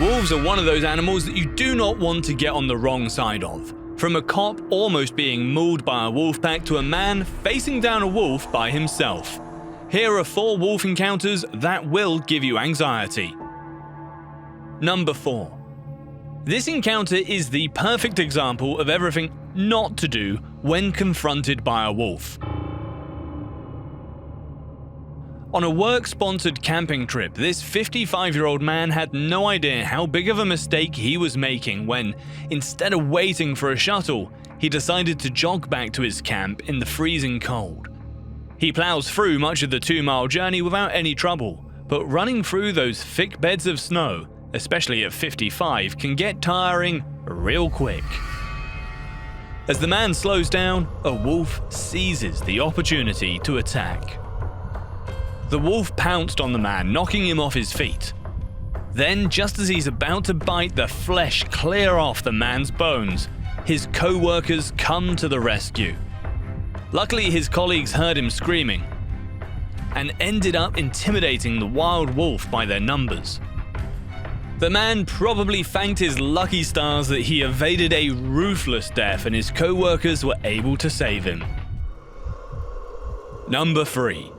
Wolves are one of those animals that you do not want to get on the wrong side of. From a cop almost being mauled by a wolf pack to a man facing down a wolf by himself. Here are 4 wolf encounters that will give you anxiety. Number 4. This encounter is the perfect example of everything not to do when confronted by a wolf. On a work-sponsored camping trip, this 55-year-old man had no idea how big of a mistake he was making when, instead of waiting for a shuttle, he decided to jog back to his camp in the freezing cold. He plows through much of the 2-mile journey without any trouble, but running through those thick beds of snow, especially at 55, can get tiring real quick. As the man slows down, a wolf seizes the opportunity to attack. The wolf pounced on the man, knocking him off his feet. Then, just as he's about to bite the flesh clear off the man's bones, his co-workers come to the rescue. Luckily, his colleagues heard him screaming and ended up intimidating the wild wolf by their numbers. The man probably thanked his lucky stars that he evaded a ruthless death and his co-workers were able to save him. Number 3.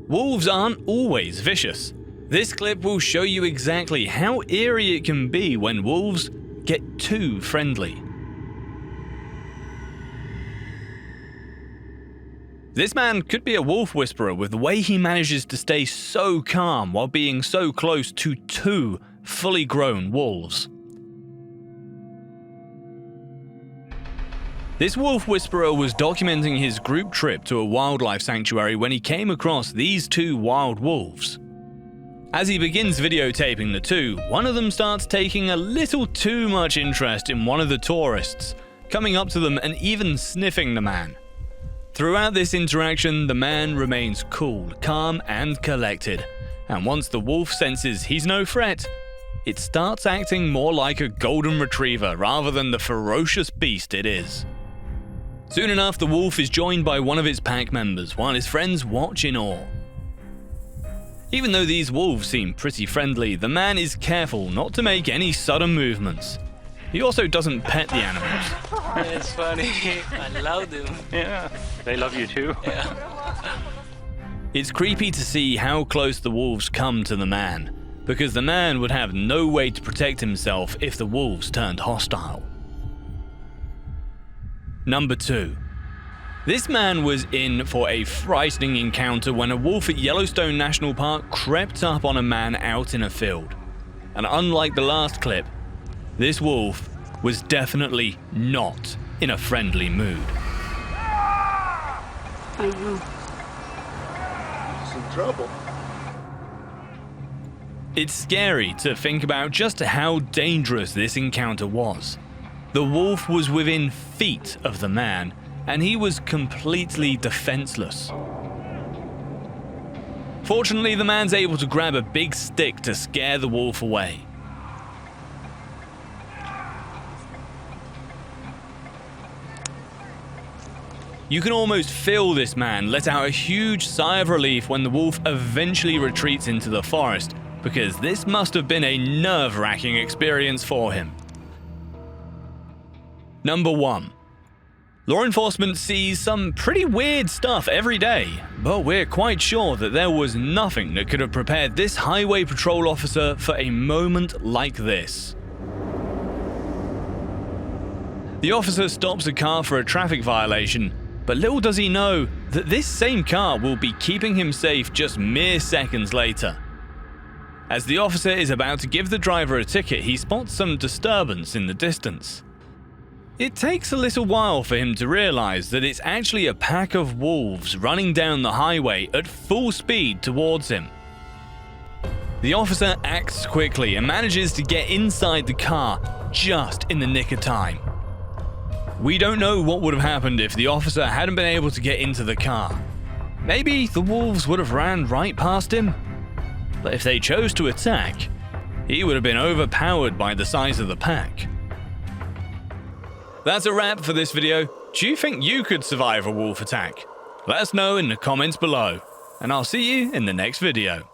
Wolves aren't always vicious. This clip will show you exactly how eerie it can be when wolves get too friendly. This man could be a wolf whisperer with the way he manages to stay so calm while being so close to 2 fully grown wolves. This wolf whisperer was documenting his group trip to a wildlife sanctuary when he came across these 2 wild wolves. As he begins videotaping the 2, one of them starts taking a little too much interest in one of the tourists, coming up to them and even sniffing the man. Throughout this interaction, the man remains cool, calm, and collected, and once the wolf senses he's no threat, it starts acting more like a golden retriever rather than the ferocious beast it is. Soon enough, the wolf is joined by one of its pack members, while his friends watch in awe. Even though these wolves seem pretty friendly, the man is careful not to make any sudden movements. He also doesn't pet the animals. It's funny. I love them. Yeah, they love you too. Yeah. It's creepy to see how close the wolves come to the man, because the man would have no way to protect himself if the wolves turned hostile. Number 2. This man was in for a frightening encounter when a wolf at Yellowstone National Park crept up on a man out in a field. And unlike the last clip, this wolf was definitely not in a friendly mood. I know. He's in trouble. It's scary to think about just how dangerous this encounter was. The wolf was within feet of the man, and he was completely defenseless. Fortunately, the man's able to grab a big stick to scare the wolf away. You can almost feel this man let out a huge sigh of relief when the wolf eventually retreats into the forest, because this must have been a nerve-wracking experience for him. Number 1. Law enforcement sees some pretty weird stuff every day, but we're quite sure that there was nothing that could have prepared this highway patrol officer for a moment like this. The officer stops a car for a traffic violation, but little does he know that this same car will be keeping him safe just mere seconds later. As the officer is about to give the driver a ticket, he spots some disturbance in the distance. It takes a little while for him to realize that it's actually a pack of wolves running down the highway at full speed towards him. The officer acts quickly and manages to get inside the car just in the nick of time. We don't know what would have happened if the officer hadn't been able to get into the car. Maybe the wolves would have ran right past him. But if they chose to attack, he would have been overpowered by the size of the pack. That's a wrap for this video. Do you think you could survive a wolf attack? Let us know in the comments below, and I'll see you in the next video.